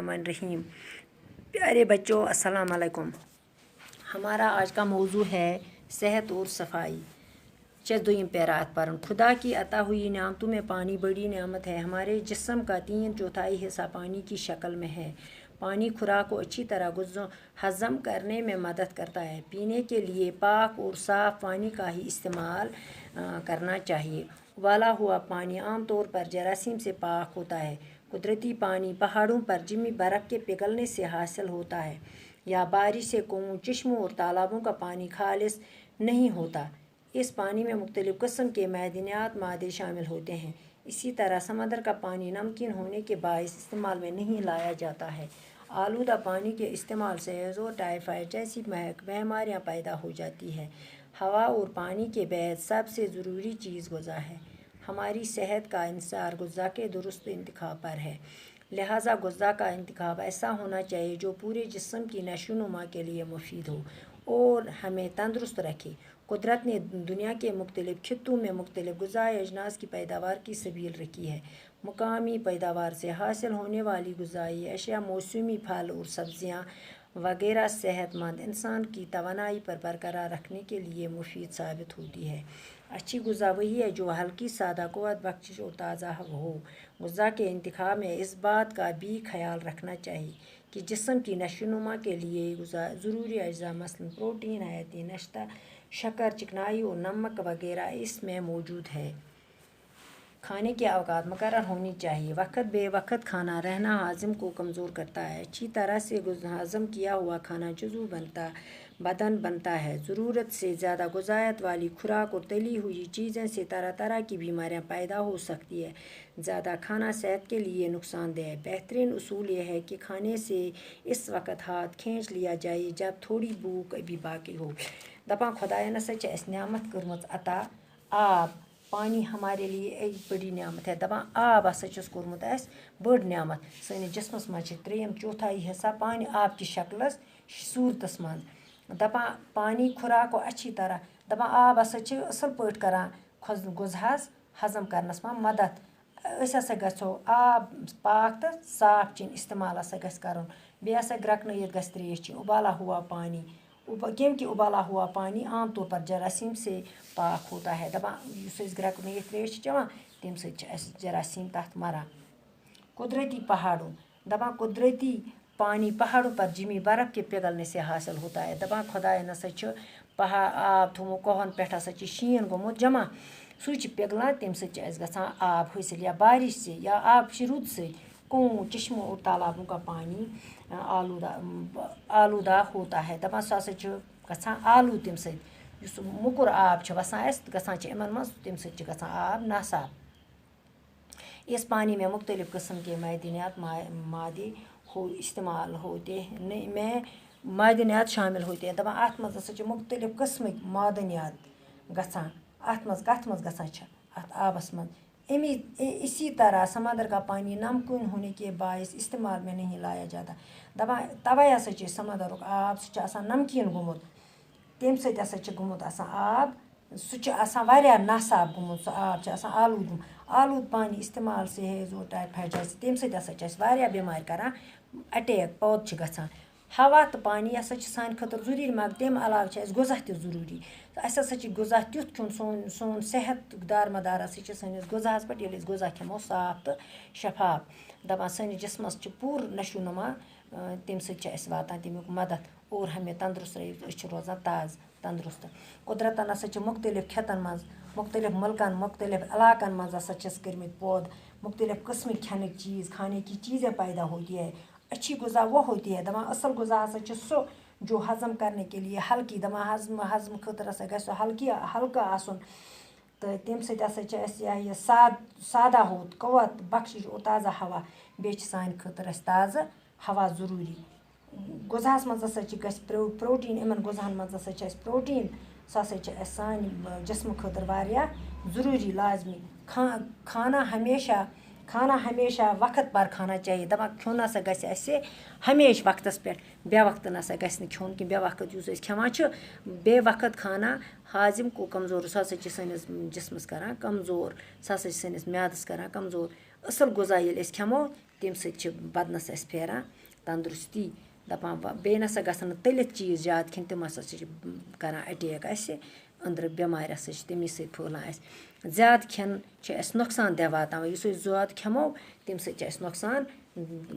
रहीम। प्यारे बच्चों, अस्सलाम वालेकुम। हमारा आज का मौजू है सेहत और सफाई। चौदहवीं पैरात पर खुदा की अता हुई नेमतों में पानी बड़ी नेमत है। हमारे जिस्म का 3/4 हिस्सा पानी की शक्ल में है। पानी खुराक को अच्छी तरह हज़म करने में मदद करता है। पीने के लिए पाक और साफ़ पानी का ही इस्तेमाल करना चाहिए। उबाला हुआ पानी आमतौर पर जरासीम से पाक होता है। कुदरती पानी पहाड़ों पर जमी बर्फ़ के पिघलने से हासिल होता है या बारिश से कुओं, चश्मों और तालाबों का पानी खालिस नहीं होता। इस पानी में मुख्तलिफ़ किस्म के मादनियात मादे शामिल होते हैं। इसी तरह समंदर का पानी नमकीन होने के बायस इस्तेमाल में नहीं लाया जाता है। आलूदा पानी के इस्तेमाल से हैज़ और टाइफाइड जैसी बीमारियाँ पैदा हो जाती है। हवा और पानी के बाद सबसे ज़रूरी चीज़ ग़िज़ा है। हमारी सेहत का इंसार ग़िज़ा के दुरुस्त इंतखाब पर है। लिहाजा ग़िज़ा का इंतखाब ऐसा होना चाहिए जो पूरे जिस्म की नशोनुमा के लिए मुफीद हो और हमें तंदुरुस्त रखे। कुदरत ने दुनिया के मुख्तलिफ़ खित्तों में मुख्तलिफ़ ग़िज़ाई अजनास की पैदावार की सबील रखी है। मुकामी पैदावार से हासिल होने वाली ग़िज़ाई अशिया, मौसमी फल और सब्ज़ियाँ वगैरह सेहतमंद इंसान की तवानाई पर बरकरार रखने के लिए मुफीद साबित होती है। अच्छी ग़िज़ा वही है जो हल्की, सादा, क़ुव्वत बख्शिश और ताज़ा हो। ग़िज़ा के इंतखाब में इस बात का भी ख्याल रखना चाहिए कि जिस्म की नशोनुमा के लिए ज़रूरी अज्जा मसलन प्रोटीन, हयाती नश्ता, शक्कर, चिकनाई और नमक वगैरह इसमें मौजूद है। खाने के औकात मुकर्रर होनी चाहिए। वक्त बे वक्त खाना रहना हाज़िम को कमज़ोर करता है। अच्छी तरह से हज़म किया हुआ खाना जुज़ू बदन बनता है। ज़रूरत से ज़्यादा ग़िज़ायत वाली खुराक और तली हुई चीज़ें से तरह तरह की बीमारियाँ पैदा हो सकती है। ज़्यादा खाना सेहत के लिए नुकसानदेह है। बेहतरीन उसूल यह है कि खाने से इस वक्त हाथ खींच लिया जाए जब थोड़ी भूख अभी बाकी हो। दपान खुदाया न सच अस नेमत कर्मच अता आब। पानी हमारे लिए एक बड़ी नेमत है। दपान आब हसा कोर्मुत अस बड़ नेमत। सैनिस जिस्मस मज 3/4 हिस्सा पानी आब की शक्लस सूरतस मज। दपान पानी खुराक को अच्छी तरह दपान आब हसा असल पट करान ग़िज़ाहस हज़म करनस में मदद। अस हसा गछो आब पाक तो साफ चीन इस्तेमाल हसा गछ करुन। बे हसा ग्रकनयित गछ त्रेश चीन। उबाला हुआ पानी क्योंकि उबाला हुआ पानी आमतौर पर जरासीम से पाक होता है। दपान ग्रकनयित त्रेश चेवान तम सत जरासीम तथ मरान। कुदरती पहाड़ों दपान कुदरती पानी पहाड़ों पर जमी बर्फ़ के पिघलने से हासिल होता है। दपान खुदाया न सच पहाड़ आब थोमो कोहन पे हसा शीन गोमुत जमा सह पिघलान तम सत गछान आब हासिल या बारिश से या आब रुद से कुओं, चश्मों और तालाबों का पानी आलूदा होता है। दपान सह हसा गछान आलू तम सत मुकुर आब वसान गछान इमन मज तम सत गछान आब नासाफ। इस पानी में मुख्तलिफ़ किस्म के मादनियात मादे इस्तेमाल होते में मादनियात शामिल होते हैं। दपान अत मज हसा मुख्तलिफ़ किस्मक मादनियात गछान अत मज कथ मज गछान अत आबस मज। इसी तरह समंदर का पानी नमकीन होने के बायस इस्तेमाल में नहीं लाया जाता। दपान तवे हसा समंदरुक आब सह नमकीन गोमुत तम सत हसा गोमुत आब सह वारिया नासाफ गोमुत। सह आब आलूद आलूद पानी इस्तेमाल से हैज़ और टाइफाइड जैसे तम सत हसा वारिया बीमार करान अटैक पौध गछान। हवा तो पानी हसा सान खतर ज़रूरी मगर तम अलावा ग़िज़ा त ज़रूरी। अस हसा ग़िज़ा तुथ खिन सोन सेहत दारमदार हसा सैनिस ग़िज़ाहस पे ये ग़िज़ा खेमो साफ तो शफाफ। दपान सैनिस जिस्मस पूर नशोनुमा तम सत वातान तमिक मदद और हमें तंदुरुस्त रह रोज़ान ताज़ तंदुरुस्त। कुदरतन हसा मुख्तलिफ़ खेतन मज मुख्तलिफ़ मुल्कन मुख्तलिफ़ इलाकन मज हसा कर्मित पौध मुख्तलिफ़ किस्म खाने चीज़ खाने की चीज़ें पैदा होती है। अच्छी ग़िज़ा वो होती है दपान असल ग़िज़ा हसा सो जो हज़म करने के लिए हल्की दपान हज़म खतर हसा गछ हल्का आसन तो तम सत हसा यह सादा हो क़ुव्वत बख्शिश और ताज़ा हवा बे सान खतर ताज़ा हवा ज़रूरी। ग़िज़ाहस मज हसा गछ प्रोटीन इमन ग़िज़ाहन मज हसा प्रोटीन सह हसा सान जिस्म खतर वारिया ज़रूरी लाजमी। खाना हमेशा वक्त पर खाना चाहिए। दपान खियोन हसा गछ असे हमेशा वक्तस पे बे वक्त नसा गछ न खियोन कि बे वक्त युस अस खेवान बे वक्त खाना हाज़िम को कमज़ोर सह हसा सैनिस जिस्मस करान कमज़ोर सह हसा सैनिस म्यादस करान कमज़ोर। असल ग़िज़ा येल अस खेमो تمہِ سۭتۍ چھِ بدنَس اَسہِ پھیران تنٛدرُستی دَپان بیٚیہِ نَسا گژھن نہٕ تٔلِتھ چیٖز زیادٕ کھٮ۪نۍ تِم ہَسا چھِ کَران اَٹیک اَسہِ أنٛدرٕ بٮ۪مارِ ہَسا چھِ تمی سۭتۍ پھٔہلان اَسہِ زیادٕ کھٮ۪ن چھِ اَسہِ نۄقصان دہ واتان یُس أسۍ زیادٕ کھٮ۪مو تمہِ سۭتۍ چھِ اَسہِ نۄقصان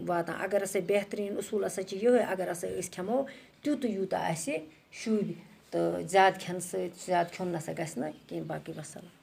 واتان اگر ہَسا بہتریٖن اصوٗل ہَسا چھِ یِہوٚے اگر ہَسا أسۍ کھٮ۪مو تیوٗتاہ یوٗتاہ اَسہِ شوٗبہِ تہٕ زیادٕ کھٮ۪نہٕ سۭتۍ زیادٕ کھیوٚن نَسا گژھِ نہٕ کِہیٖنۍ باقٕے وَسَلام